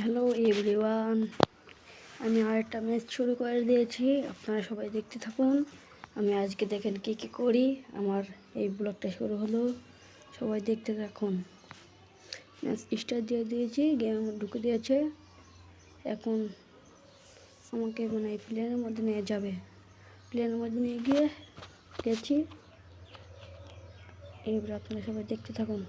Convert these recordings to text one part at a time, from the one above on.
Hello everyone, আমি আরেকটা match শুরু করে দিয়েছি। আপনারা সবাই দেখতে থাকুন। আমি আজকে দেখেন কী কী করি। আমার এই ব্লগটা শুরু হলো, সবাই দেখতে থাকুন। ম্যাচ স্টার্ট দিয়ে দিয়েছি, গেম ঢুকে দিয়েছে। এখন আমাকে এই প্লেনের মধ্যে নিয়ে যাবে। প্লেনের মধ্যে নিয়ে গেছি। এইবার আপনারা সবাই দেখতে থাকুন।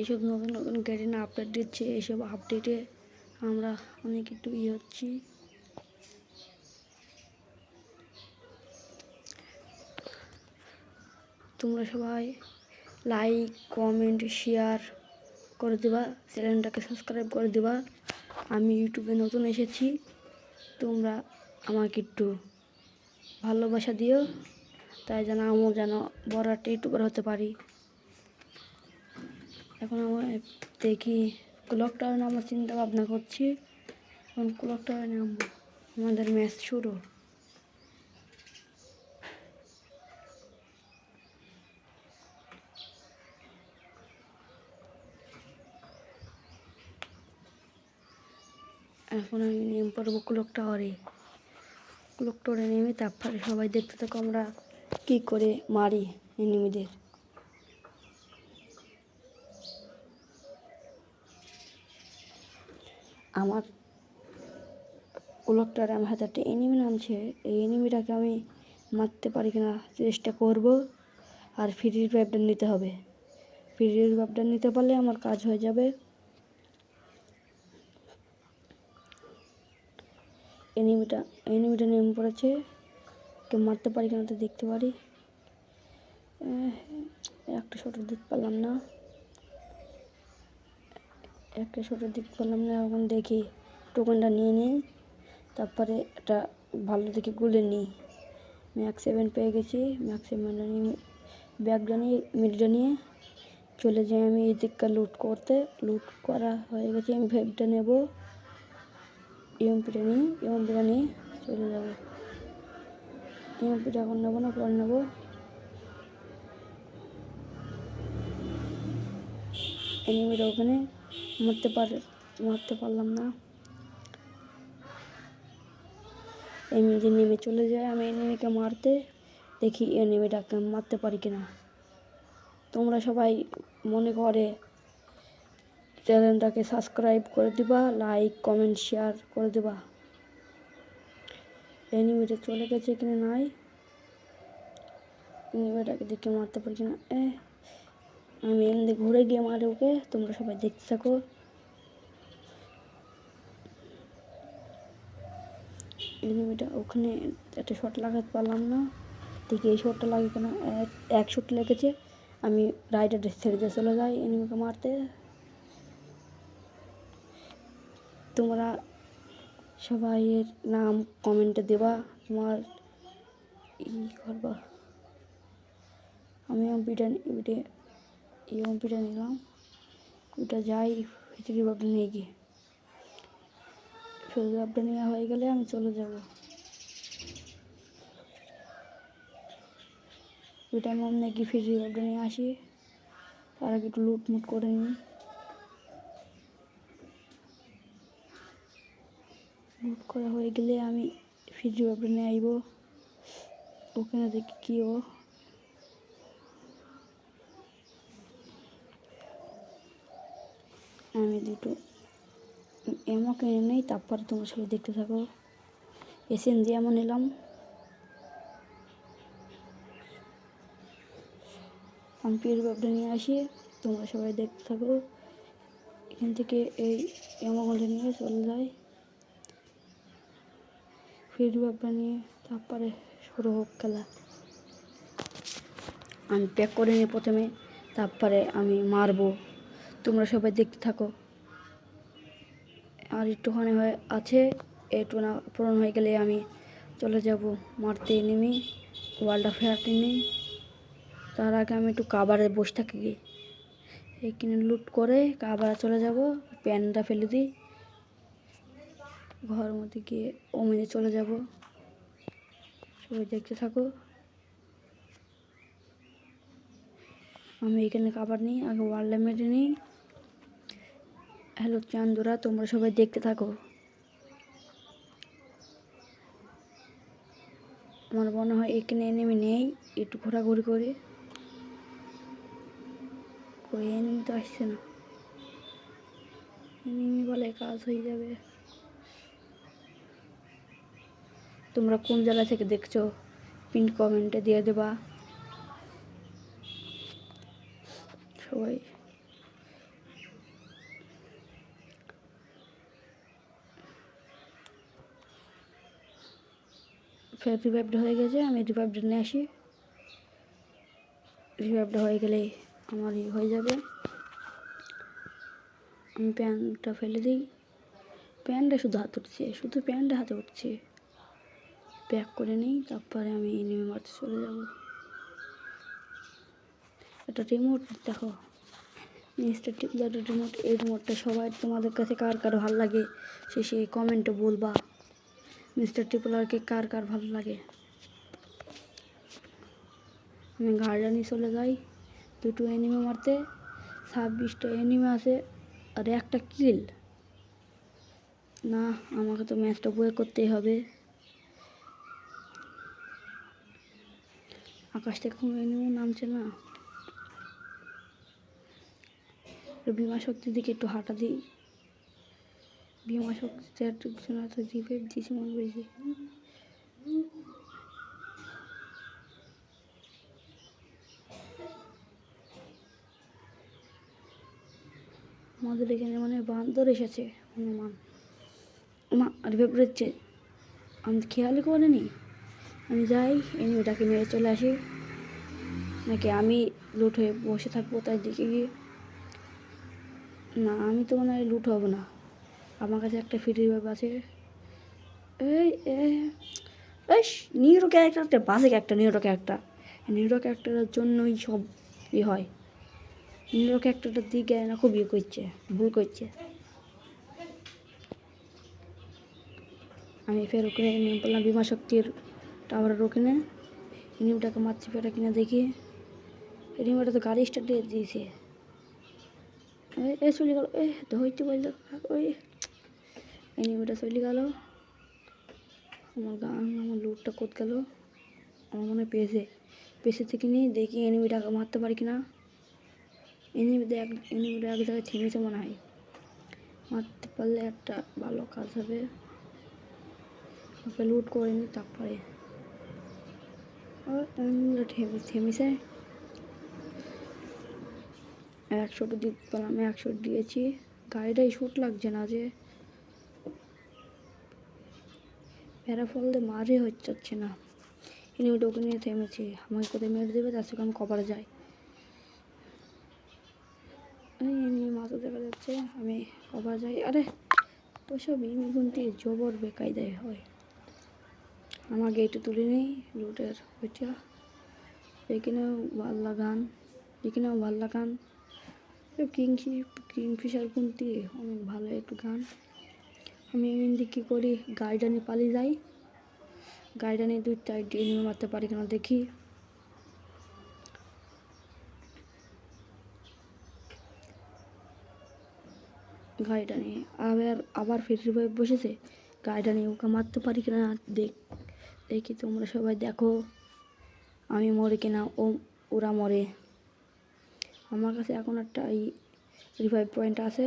এইসব নতুন নতুন গাড়ি আপডেট দিচ্ছে। এইসব আপডেটে আমরা অনেক একটু হচ্ছি। তোমরা সবাই লাইক, কমেন্ট, শেয়ার করে দেবা, চ্যানেলটাকে সাবস্ক্রাইব করে দেবা। আমি ইউটিউবে নতুন এসেছি, তোমরা আমাকে একটু ভালোবাসা দিও, তাই আমিও বড় একটা ইউটিউবার হতে পারি। এখন আমার দেখি ক্লক টাওয়ারে নামার চিন্তা ভাবনা করছি। এখন ক্লক টাওয়ারে নামবো, আমাদের ম্যাচ শুরু। এখন আমি নেমে পড়বো ক্লক টাওয়ারে। ক্লক টাওয়ারে নেমে তারপরে সবাই দেখতে থাকো আমরা কী করে মারি এনিমিদের। আমার ক্লক টাওয়ারে আমার হাতে একটা এনিমি নামছে। এই এনিমিটাকে আমি মারতে পারি কিনা চেষ্টা করব। আর ফ্রি রিভাইভটা নিতে হবে। ফ্রি রিভাইভটা নিতে পারলে আমার কাজ হয়ে যাবে। এনিমিটা নেমে পড়েছে, কেউ মারতে পারি কিনা তো দেখতে পারি। একটা শট দিতে পারলাম না, এখন দেখি টোকেনটা নিয়ে নিই, তারপরে একটা ভালো দেখে গুলে নিই। ম্যাক্স 7 পেয়ে গেছি। ম্যাক্স 7 নিয়ে ব্যাগটা নিয়ে মিডটা নিয়ে চলে যাই আমি এই দিকটা লুট করা হয়ে গেছে। আমি ভেবটা নেব, এমপিটা নিয়ে চলে যাব। এমপিটা এখন নেবো না, পরে নেবো। এনিমিটা ওখানে মারতে পারলাম না। এনিমিটা নেমে চলে যায়, আমি এনিমিকে মারতে দেখি এনিমিটাকে মারতে পারি কিনা। তোমরা সবাই মনে করে চ্যানেলটাকে সাবস্ক্রাইব করে দিবা, লাইক, কমেন্ট, শেয়ার করে দিবা। এনিমিটা চলে গেছে কিনা নাই, এনিমিটাকে দেখে মারতে পারি কিনা। আমি এমনি ঘুরে গিয়ে মারে ওকে, তোমরা সবাই দেখতে থাকো। এনিমিটা ওখানে একটা শট লাগাতে পারলাম না, দেখি এই শটটা লাগে কিনা। এক শট লেগেছে, আমি রাইডারে ছেড়ে দিয়ে চলে যাই এনিমিকে মারতে। তোমরা সবাই এর নাম কমেন্টে দেবা, তোমার করবা। আমি এমপিটা নিলাম, ওটা যাই ফিচারি বাপটা নিয়ে গিয়ে। ফিচারি বাপটা নেওয়া হয়ে গেলে আমি চলে যাব। ওই টাইম আমি নাকি ফিচারি বাপটা নিয়ে আসি, তার আগে একটু লুটমুট করে নিই। লুট করা হয়ে গেলে আমি ফিচারি বাপটা নিয়ে আইব। ওখানে দেখি কি আমি দুটো এমও কিনে নেই, তারপরে তোমরা সবাই দেখতে থাকো। এসএমজি এমন নিলাম, আমি পিএর বাপটা নিয়ে আসি, তোমরা সবাই দেখতে থাকো। এখান থেকে এই এমওগুলো নিয়ে চলে যায় পিএর বাপটা নিয়ে, তারপরে শুরু হোক খেলা। আমি প্যাক করে নিই প্রথমে, তারপরে আমি মারবো। তোমরা সবাই দেখতে থাকো। আর একটুখানি হয়ে আছে, একটু না পূরণ হয়ে গেলে আমি চলে যাব মারতে নেমে ওয়ার্ল্ডটা ফেরাতে নেই। তার আগে আমি একটু কাবারে বসে থাকি, এইখানে লুট করে কাবারে চলে যাব। প্যানটা ফেলে দিই, ঘরের মধ্যে গিয়ে ওমেনে চলে যাব। সবাই দেখতে থাকো। আমি এখানে খাবার নিই, আগে ওয়ার্ল্ডে মেরে নিই। হ্যালো চান্দুরা, তোমরা সবাই দেখতে থাকো। আমার মনে হয় এখানে এনিমি নেই, একটু ঘোরাঘুরি করে। কই এনিমি তো আসছে না, এনিমি বলে কাজ হয়ে যাবে। তোমরা কোন জায়গা থেকে দেখছো পিন কমেন্টে দিয়ে দেবা সবাই। ফের রিভাইভড হয়ে গেছে, আমি রিভাইভড নিয়ে আসি। রিভাইভড হয়ে গেলেই আমার হয়ে যাবে। আমি প্যানটা ফেলে দিই, প্যানটা শুধু হাতে উঠছে, শুধু প্যানটা হাতে উঠছে। প্যাক করে নিই, তারপরে আমি এনিমি মারতে চলে যাব। একটা রিমোট দেখো, মিস্টার টিপলার রিমোট। এই রিমোটটা সবাই তোমাদের কাছে কার কার ভালো লাগে সে কমেন্টে বলবা। মিস্টার টিপলারকে কার কার ভালো লাগে। আমি গার্ডেনে চলে যাই দুটো এনিমি মারতে। 26টা এনিমি আছে আর একটা কিল। না, আমাকে তো ম্যাচটা বয়ে করতেই হবে। আকাশ থেকে কোনো এনিমি নামছে না। বিমা শক্তির দিকে একটু হাঁটা দিই। বিমা শক্তিতে একটু রিভাইভ দিয়েছি মনে করেছি। আমাদের এখানে মানে বান্দর এসেছে হনুমান। মা রিভাইভ দিচ্ছে, আমি খেয়ালই করিনি। আমি যাই এনিমিটাকে মেরে চলে আসি, নাকি আমি লুট হয়ে বসে থাকবো তাই দিকে গিয়ে। না, আমি তো মনে হয় লুট হবো না, আমার কাছে একটা ফ্রি রিভাইভ আছে। এই এই নিউরো ক্যারেক্টারটা বাজে একটা নিউরো ক্যারেক্টারের জন্যই সব হয়। নিউরো ক্যারেক্টারটার দিকে না খুব করছে, ভুল করছে। আমি ফের ওখানে নিয়ে বললাম বিমা শক্তির টাওয়ারের ওখানে। এনিমিটাকে মারছি ফেরা কিনা দেখি। এনিমিটা তো গাড়ি স্টার্ট দিয়ে দিয়েছে। এ চলে গেল, ধরতে বললো ওই এনিমিটা চলে গেল। আমার লুটটা কোথ গেল, আমার মনে পেছে থেকে নিয়ে দেখি এনিমিটাকে মারতে পারি কিনা। এনিমিটা এক জায়গায় থেমেছে মনে হয়, মারতে পারলে একটা ভালো কাজ হবে। ওকে লুট করে নি, তারপরে এনিমিটা থেমেছে। 100টা দিতে পারলাম, 100 দিয়েছি। গাড়িটাই শুট লাগছে না যে, প্যারাফল দিয়ে মারে হচ্ছে না। এনিমিটা ওকে নিয়ে থেমেছে, আমাকে কোথায় মেরে দেবে তার সঙ্গে আমি কভারে যাই। এনিমি মাথা দেখা যাচ্ছে, আমি কভার যাই। আরে ওইসব ইমিগুনতি জবর বেকায়দায় হয়। আমাকে একটু তুলে নিই লুটের ওইটা। এখানেও ভাল লাগান, এখানেও ভাল লাগান। কিংফিশার গুনতি অনেক ভালো একটু গান। আমি এমনি কী করি, গাড়িটা নিয়ে পালিয়ে যাই। গাড়িটা নিয়ে 2-4 এনিমি মারতে পারি কিনা দেখি। গাড়িটা নিয়ে আবার ফির রিভাইভ বসেছে। গাড়িটা নিয়ে ওকে মারতে পারি কিনা দেখি। তোমরা সবাই দেখো আমি মরে কিনা ওরা মরে। আমার কাছে এখন একটা রিভাইভ পয়েন্ট আছে।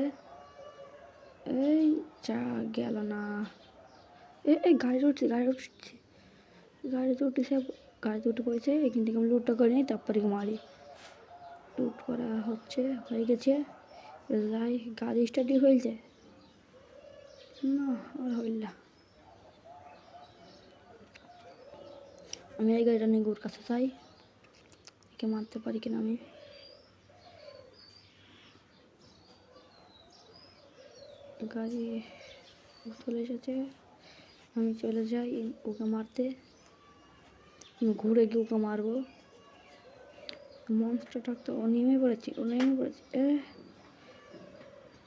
এই যা গেল না। এই গাড়িতে উঠে পড়েছে। এখান থেকে আমি লুটটা করে নিই, তারপরে মারি। লুট করা হয়ে গেছে। যাই, গাড়ি স্টার্টই হয়েছে না, আর হইল না। আমি এই গাড়িটা নিয়ে ওর কাছে যাই, একে মারতে পারি কিনা। আমি গাড়ি চলে এসেছে, আমি চলে যাই ওকে মারতে। আমি ঘুরে গিয়ে ওকে মারবো। মনস্টারটা তো নেমে পড়েছে।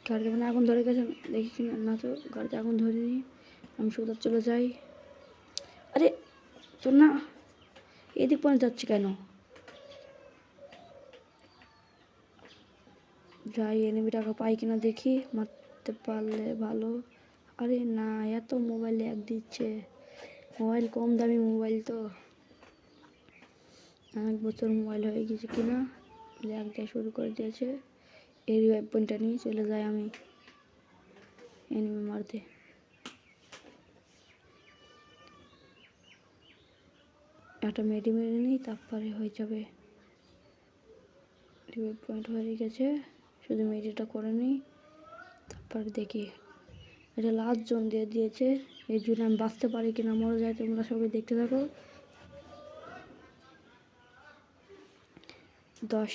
গাড়িতে মানে আগুন ধরে গেছে, দেখি কিনা। না তো গাড়িতে আগুন ধরিনি। আমি সোজা চলে যাই। আরে চল না, এদিক পর্যন্ত যাচ্ছি কেন? যাই এনিমিটাকে পাই কিনা দেখি, মারতে পারলে ভালো। আরে না, এত মোবাইল ল্যাগ দিচ্ছে। মোবাইল কম দামি মোবাইল তো, 1 বছর মোবাইল হয়ে গেছে কিনা ল্যাগ দেওয়া শুরু করে দিয়েছে। এই রিভাইভ পয়েন্টটা নিয়ে চলে যাই আমি এনিমি মারতে। একটা মেডি মেরে নিই, তারপরে হয়ে যাবে। রিভাইভ পয়েন্ট হয়ে গেছে, শুধু মেডিটা করে নিই, তারপরে দেখি। এটা লাস্ট জোন দিয়ে দিয়েছে, এই জন্য আমি বাঁচতে পারি কিনা মরে যায়, তোমরা সবাই দেখতে থাকো। 10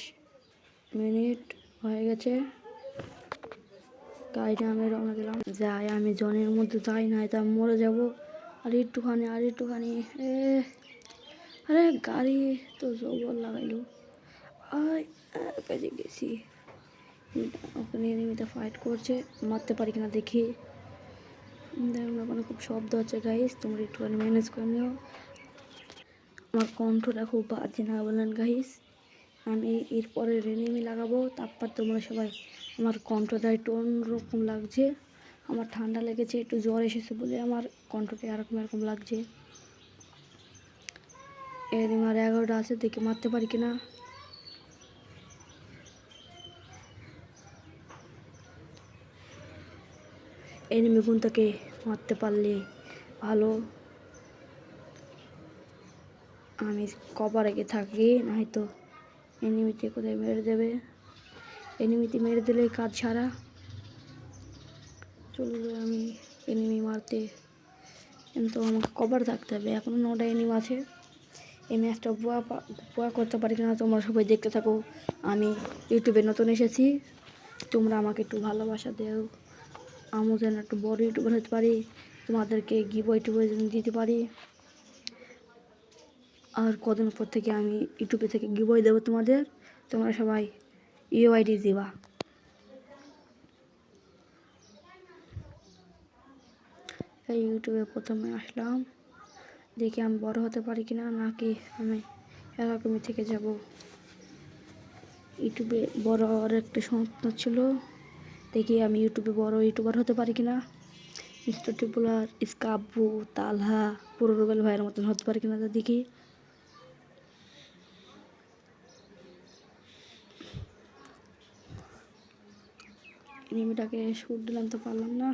মিনিট হয়ে গেছে, গাড়িটা আমি রওনা দিলাম। যাই, আমি জনের মধ্যে যাই না, তা মরে যাব। আর একটুখানি আরে গাড়ি তো জবর লাগাইলো। কাজে গেছি, ওখানে এনিমিতে ফাইট করছে, মারতে পারি কিনা দেখি। দেখুন ওখানে খুব শব্দ হচ্ছে গাইস, তোমরা একটুখানি ম্যানেজ করে নিও। আমার কণ্ঠটা খুব বাজে না বলেন গাইস। আমি এরপরে এনিমি লাগাবো, তারপর তোমরা সবাই। আমার কণ্ঠটা একটু অন্যরকম লাগছে, আমার ঠান্ডা লেগেছে, একটু জ্বর এসেছে বলে আমার কণ্ঠটা এরকম লাগছে। এনিমি আর 11টা আছে, দেখে মারতে পারি কিনা। এনিমি গুনটাকে মারতে পারলে ভালো। আমি কভারে গিয়ে থাকি, নয়তো এনিমিতে কোথায় মেরে দেবে। এনিমিতে মেরে দিলে কাজ ছাড়া। চলে যাই আমি এনিমি মারতে, কিন্তু আমাকে কভার থাকতে হবে। এখনও 9টা এনিমি আছে। এই ম্যাচটা বুয়া করতে পারি কিনা তোমরা সবাই দেখতে থাকো। আমি ইউটিউবে নতুন এসেছি, তোমরা আমাকে একটু ভালোবাসা দেও। আমি যেন একটু বড় ইউটিউবার হতে পারি, তোমাদেরকে গিভওয়ে দিতে পারি। আর কদিন পর থেকে আমি ইউটিউবে থেকে গিভওয়ে দেবো তোমাদের, তোমরা সবাই ইউআইডি দিবা। এই ইউটিউবে প্রথমে আসলাম, দেখি আমি বড় হতে পারি কিনা, নাকি আমি এরকমই থেকে যাব। ইউটিউবে বড় হওয়ার একটা স্বপ্ন ছিল, দেখি আমি ইউটিউবে বড় ইউটিউবার হতে পারি কিনা। মিস্টার টিপুলার, স্কাব্বু, তালহা, পুরো রুবেল ভাইয়ের মতন হতে পারি কিনা তা দেখি। এনিমিটাকে শুট দিলাম তো পারলাম না।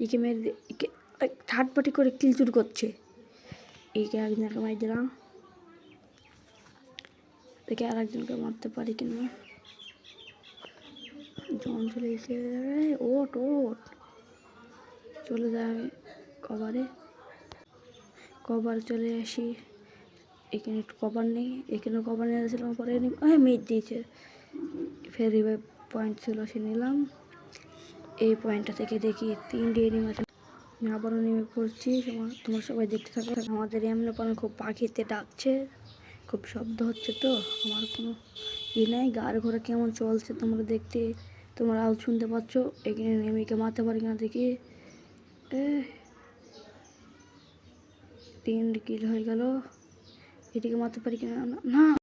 একে মেরে একে থার্ড পার্টি করে কিল চুরি করছে। একে একজনকে মার দিলাম, দেখে আর একজনকে মারতে পারি কিনা। জন চলে এসে ওট চলে যায়, আমি কভার চলে আসি। এখানে একটু কভার নেই, এখানে কভার নিয়েছিলাম, পরে মিট দিয়েছে। ফের রিভাইভ পয়েন্ট ছিল, সে নিলাম। এই পয়েন্টটা থেকে দেখি 3টে এনিমি আছে। আমি আবারও নেমে পড়ছি, তোমার সবাই দেখতে থাকো। আমাদের এমনি পানে খুব পাখিতে ডাকছে, খুব শব্দ হচ্ছে, তো আমার কোনো নাই। গাড়ি ঘোড়া কেমন চলছে তোমরা আওয়াজ শুনতে পাচ্ছ। এখানে নেমিকে মারতে পারি কিনা দেখি। 3 কিল হয়ে গেল, এটিকে মারতে পারি কিনা না।